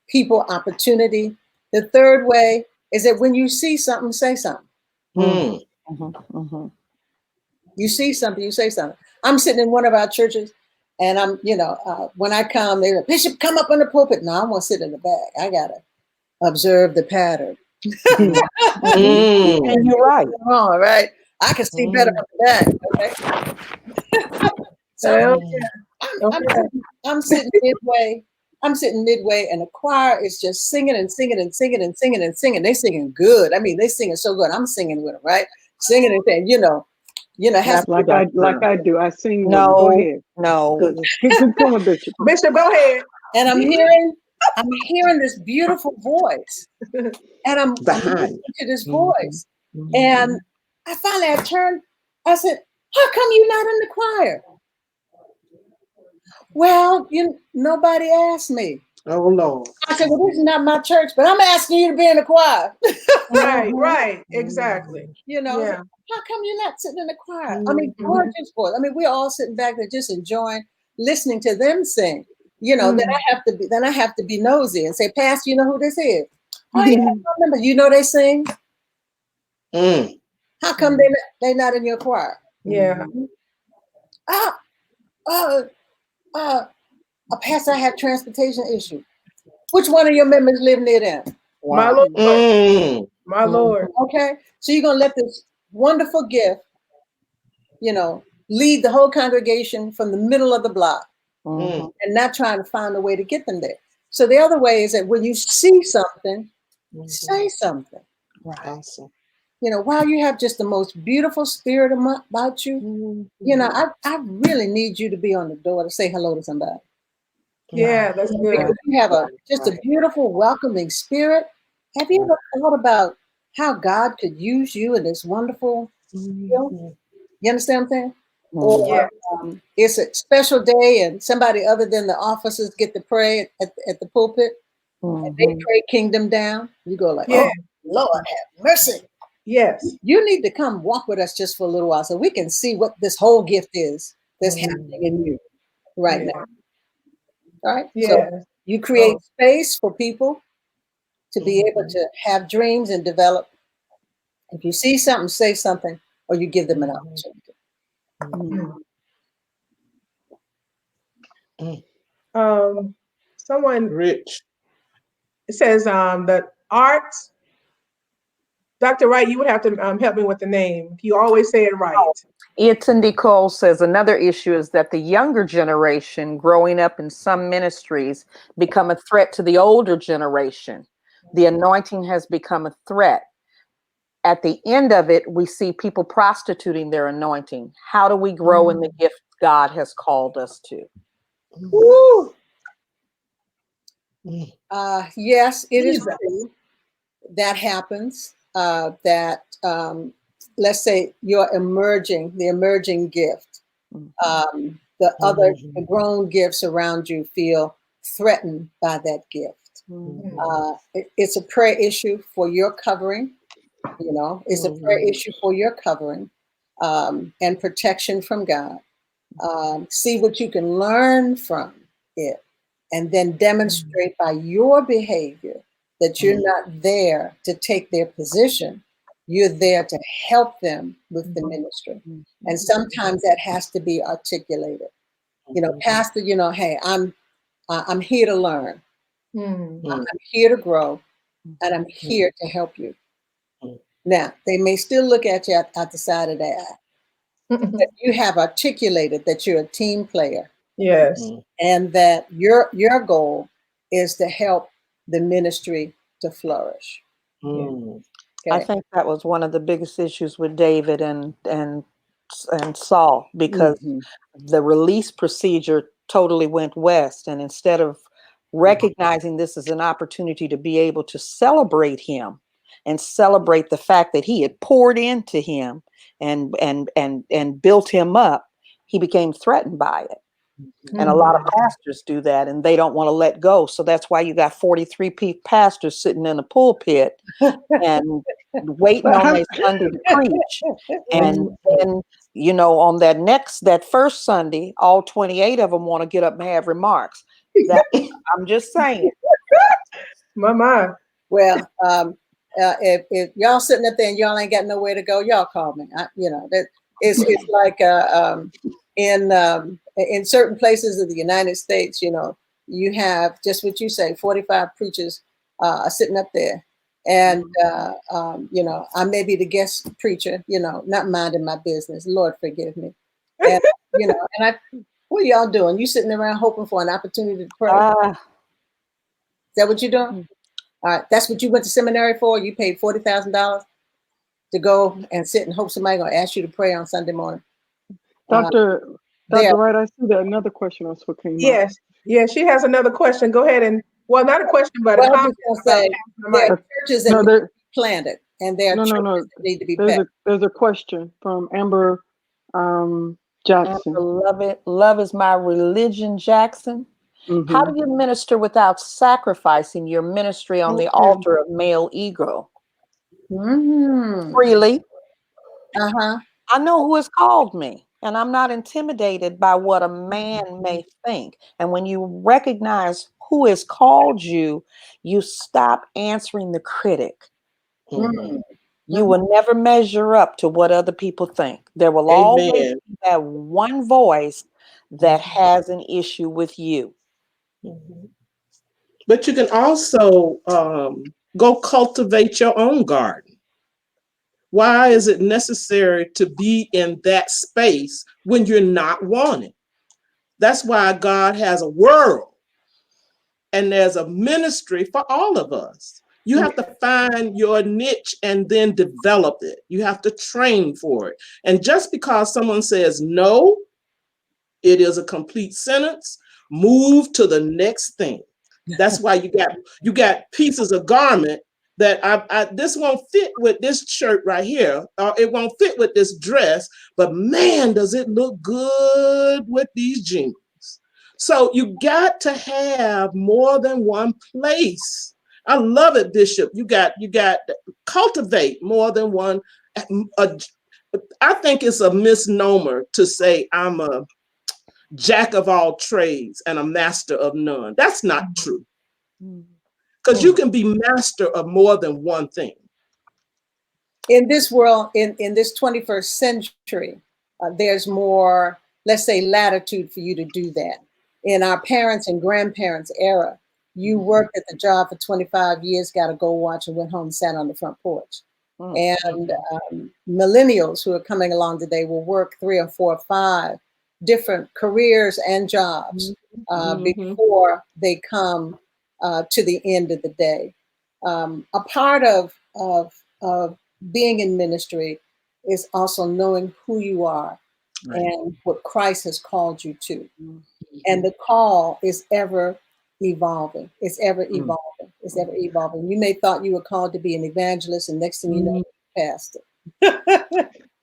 people opportunity. The third way is that when you see something, say something. You see something, you say something. I'm sitting in one of our churches And I'm, when I come, they're like, Bishop, come up on the pulpit. No, I'm gonna sit in the back. I gotta observe the pattern. And you're right. All right. I can see better from the back. Okay. So Well, I'm sitting midway. I'm sitting midway, and the choir is just singing and singing and singing and singing and singing. They singing good. I mean, they singing so good. I'm singing with them, right? Singing and saying, has like I do. I sing. No, go ahead. no. Good. Keep going, Bishop. Bishop, go ahead. and I'm hearing this beautiful voice, and I'm listening to this voice, and I turned. I said, "How come you're not in the choir?" Well, nobody asked me. Oh Lord. I said, well, this is not my church, but I'm asking you to be in the choir. Right, exactly. How come you're not sitting in the choir? I mean, gorgeous voice. I mean, we're all sitting back there just enjoying listening to them sing. Then I have to be nosy and say, Pastor, you know who this is? Oh, yeah, I remember. You know they sing. How come they not in your choir? Yeah. Pastor, I have transportation issue. Which one of your members live near them? Wow. My Lord. My Lord. Okay. So you're going to let this wonderful gift, lead the whole congregation from the middle of the block and not trying to find a way to get them there. So the other way is that when you see something, say something. Right. Awesome. While you have just the most beautiful spirit about you, I really need you to be on the door to say hello to somebody. Yeah, that's good. Because you have a beautiful, welcoming spirit. Have you ever thought about how God could use you in this wonderful field? You understand what I'm saying? Or it's a special day and somebody other than the officers get to pray at the pulpit and they pray kingdom down. You go like, oh, Lord have mercy. Yes. You need to come walk with us just for a little while so we can see what this whole gift is that's happening in you right now. Right? Yeah. So you create space for people to be able to have dreams and develop. If you see something, say something, or you give them an opportunity. Someone Rich. It says that arts. Dr. Wright, you would have to help me with the name. You always say it right. Italy Cole says another issue is that the younger generation growing up in some ministries become a threat to the older generation. The anointing has become a threat. At the end of it, we see people prostituting their anointing. How do we grow in the gift God has called us to? Woo! Yes, it is true. That happens. Let's say the emerging gift. The grown gifts around you feel threatened by that gift. It's a prayer issue for your covering. It's a prayer issue for your covering and protection from God. See what you can learn from it, and then demonstrate by your behavior that you're not there to take their position. You're there to help them with the ministry. And sometimes that has to be articulated. Pastor, hey, I'm here to learn. I'm here to grow, and I'm here to help you. Now, they may still look at you at the side of their eye. But you have articulated that you're a team player. Yes. And that your goal is to help the ministry to flourish. Okay. I think that was one of the biggest issues with David and Saul, because the release procedure totally went west. And instead of recognizing this as an opportunity to be able to celebrate him and celebrate the fact that he had poured into him and built him up, he became threatened by it. And a lot of pastors do that, and they don't want to let go. So that's why you got 43 pastors sitting in the pulpit and waiting on their Sunday to preach. And then, on that first Sunday, all 28 of them want to get up and have remarks. I'm just saying. My. Well, if y'all sitting up there and y'all ain't got nowhere to go, y'all call me. It's like in in certain places of the United States, you have just what you say, 45 preachers are sitting up there. And, I may be the guest preacher, not minding my business. Lord, forgive me. And, what are y'all doing? You sitting around hoping for an opportunity to pray? Is that what you're doing? All right. That's what you went to seminary for? You paid $40,000 to go and sit and hope somebody going to ask you to pray on Sunday morning? Dr. Wright, I see that another question also came up. Yes, she has another question. Go ahead and, well, not a question, but a comment. Say, there are churches that need to be planted, and there are churches that need to be planted. There's a question from Amber Jackson. Amber, love is my religion, Jackson. Mm-hmm. How do you minister without sacrificing your ministry on the altar of male ego? Freely. I know who has called me, and I'm not intimidated by what a man may think. And when you recognize who has called you, you stop answering the critic. Mm-hmm. You will never measure up to what other people think. There will always be that one voice that has an issue with you. Mm-hmm. But you can also go cultivate your own garden. Why is it necessary to be in that space when you're not wanted? That's why God has a world and there's a ministry for all of us. You have to find your niche and then develop it. You have to train for it. And just because someone says no, it is a complete sentence, move to the next thing. That's why you got pieces of garment that this won't fit with this shirt right here. It won't fit with this dress, but man, does it look good with these jeans. So you got to have more than one place. I love it, Bishop. You got cultivate more than one. I think it's a misnomer to say I'm a jack of all trades and a master of none. That's not true. Because you can be master of more than one thing. In this world, in this 21st century, there's more, let's say, latitude for you to do that. In our parents' and grandparents' era, you worked at the job for 25 years, got a gold watch, and went home and sat on the front porch. And millennials who are coming along today will work 3 or 4 or 5 different careers and jobs before they come to the end of the day. A part of being in ministry is also knowing who you are and what Christ has called you to. And the call is ever evolving. It's ever evolving. It's ever evolving. You may thought you were called to be an evangelist, and next thing you know, you're a pastor.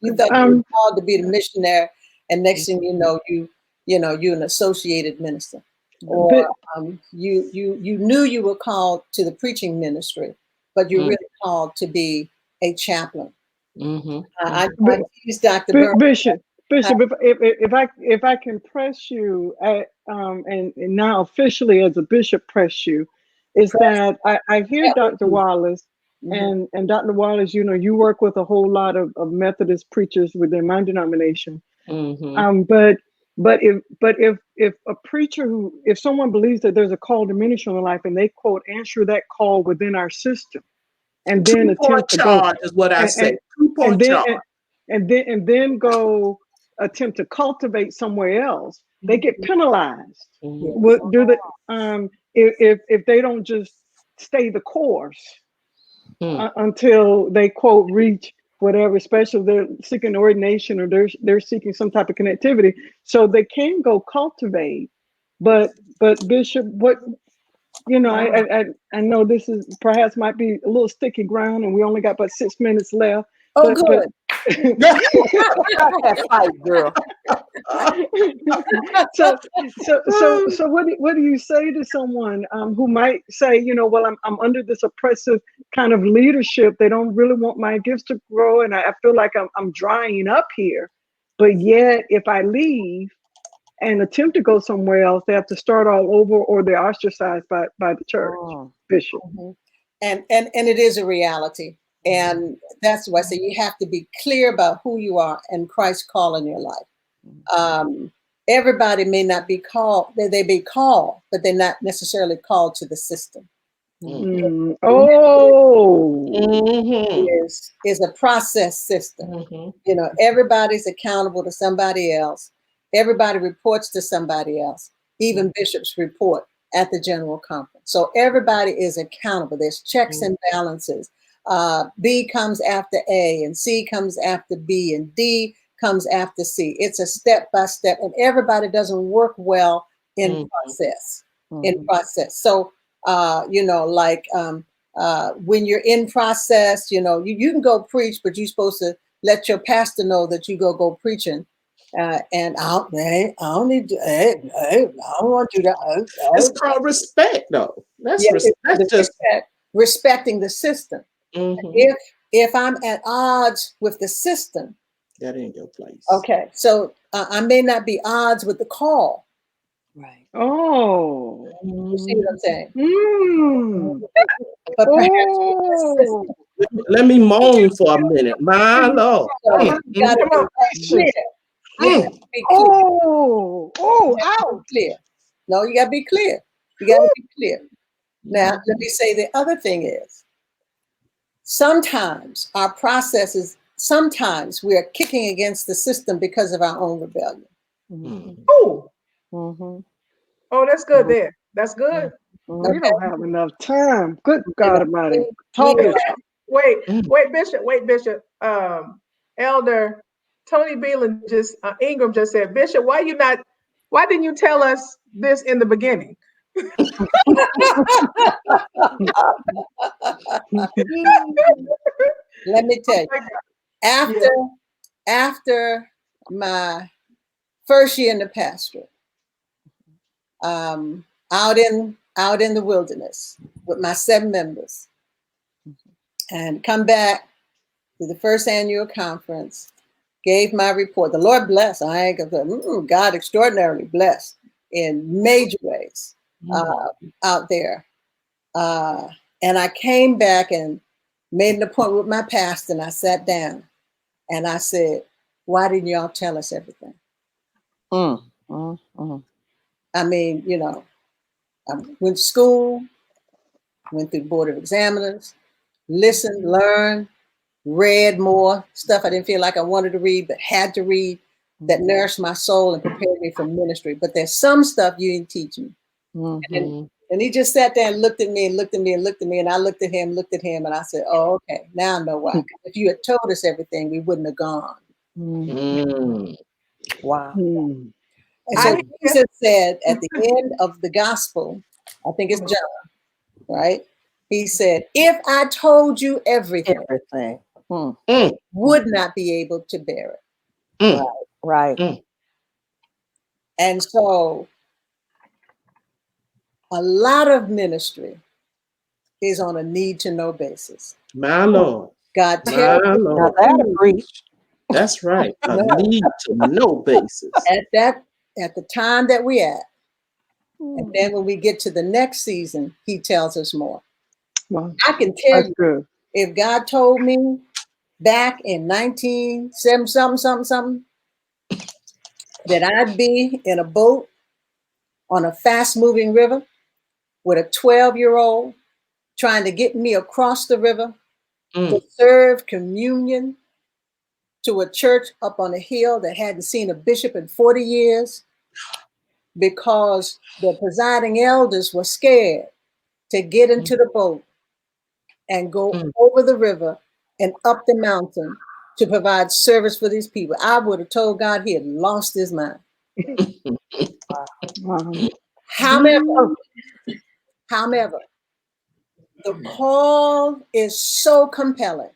You thought you were called to be the missionary, and next thing you know, you're an associated minister. Or you knew you were called to the preaching ministry, but you're really called to be a chaplain. I tease Dr. Bishop, if I can press you, and now officially as a bishop press you, is that I hear Dr. Wallace, and Dr. Wallace, you work with a whole lot of Methodist preachers within my denomination. But if a preacher if someone believes that there's a call to ministry in their life and they quote answer that call within our system, and then attempt to go is what I say. And then go attempt to cultivate somewhere else, they get penalized. What do they if they don't just stay the course until they quote reach whatever, especially if they're seeking ordination or they're seeking some type of connectivity, so they can go cultivate. But Bishop, what I know this is perhaps might be a little sticky ground, and we only got about 6 minutes left. Oh, good. That fight, girl. So what do you say to someone who might say, well, I'm under this oppressive kind of leadership. They don't really want my gifts to grow, and I feel like I'm drying up here. But yet, if I leave and attempt to go somewhere else, they have to start all over, or they're ostracized by the church. Bishop. And it is a reality. And that's why I say you have to be clear about who you are and Christ's call in your life. everybody may not be called, they be called, but they're not necessarily called to the system. Oh. Is a process system. You know, everybody's accountable to somebody else. Everybody reports to somebody else. Even bishops report at the General Conference. So everybody is accountable. There's checks and balances. B comes after A, and C comes after B, and D comes after C. It's a step by step, and everybody doesn't work well in process. In process. So you know, like when you're in process, you know, you can go preach, but you're supposed to let your pastor know that you go preaching. And I don't need to, I don't want you to. It's called respect, though. That's just respecting the system. If I'm at odds with the system, that ain't your place. Okay, so I may not be odds with the call. Right. Oh. You see what I'm saying? But perhaps let me moan for a minute. My Lord. So you gotta be clear. You gotta be clear. Ouch. Clear. No, you gotta be clear. You gotta be clear. Now, let me say the other thing is, sometimes our processes, sometimes we are kicking against the system because of our own rebellion. Oh, that's good there. That's good. We don't have enough time. Good God Almighty. Wait, Bishop. Elder Tony Beelan Ingram just said, Bishop, why didn't you tell us this in the beginning? Let me tell you, after my first year in the pastorate, out in the wilderness with my 7 members, and come back to the first annual conference, gave my report. The Lord blessed. I ain't gonna God extraordinarily blessed in major ways out there. And I came back and made an appointment with my pastor, and I sat down and I said, why didn't y'all tell us everything? I mean, you know, I went to school, went through the Board of Examiners, listened, learned, read more stuff I didn't feel like I wanted to read, but had to read, that nourished my soul and prepared me for ministry. But there's some stuff you didn't teach me. And he just sat there and looked at me and looked at me and looked at me. And I looked at him, and I said, oh, okay, now I know why. If you had told us everything, we wouldn't have gone. Wow. And so Jesus said at the end of the gospel, I think it's John, right? He said, if I told you everything, would not be able to bear it. Right. And so a lot of ministry is on a need to know basis. My Lord. God tells us. Now that'll preach. That's right. A need to know basis. At the time that we at. And then when we get to the next season, he tells us more. Well, I can tell you, if God told me back in 1970 something, that I'd be in a boat on a fast moving river with a 12-year-old trying to get me across the river to serve communion to a church up on a hill that hadn't seen a bishop in 40 years because the presiding elders were scared to get into the boat and go over the river and up the mountain to provide service for these people. I would have told God he had lost his mind. However, the call is so compelling.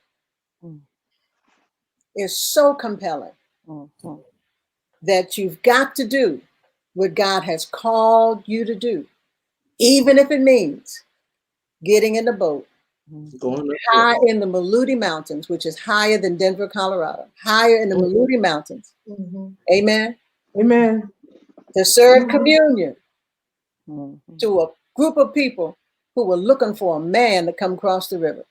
It's so compelling that you've got to do what God has called you to do, even if it means getting in the boat, going high in the Malooty Mountains, which is higher than Denver, Colorado, higher in the Malooty Mountains. Amen. Amen. To serve communion to a group of people who were looking for a man to come across the river.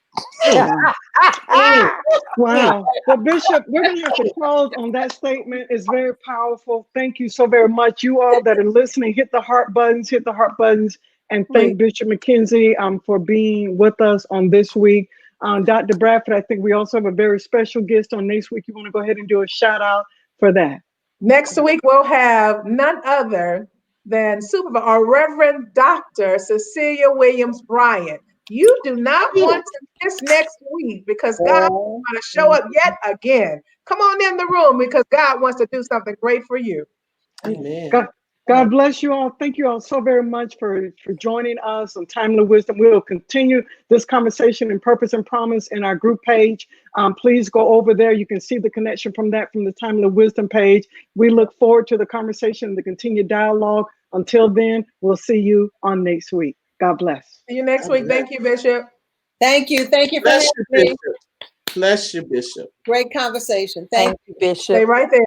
Wow. Well, Bishop, we're going to have to close on that statement. It's very powerful. Thank you so very much. You all that are listening, hit the heart buttons, and thank Bishop McKenzie for being with us on this week. Dr. Bradford, I think we also have a very special guest on next week. You want to go ahead and do a shout out for that? Next week, we'll have none other than Reverend Dr. Cecilia Williams Bryant. You do not want to miss next week because God is going to show up yet again. Come on in the room because God wants to do something great for you. Amen. God bless you all. Thank you all so very much for joining us on Timely Wisdom. We will continue this conversation in Purpose and Promise in our group page. Please go over there. You can see the connection from the Timely Wisdom page. We look forward to the conversation, the continued dialogue. Until then, we'll see you on next week. God bless. See you next week. Thank you, Bishop. Thank you. Thank you for Bless having you, me. Bishop. Bless you, Bishop. Great conversation. Thank you, Bishop. Stay right there.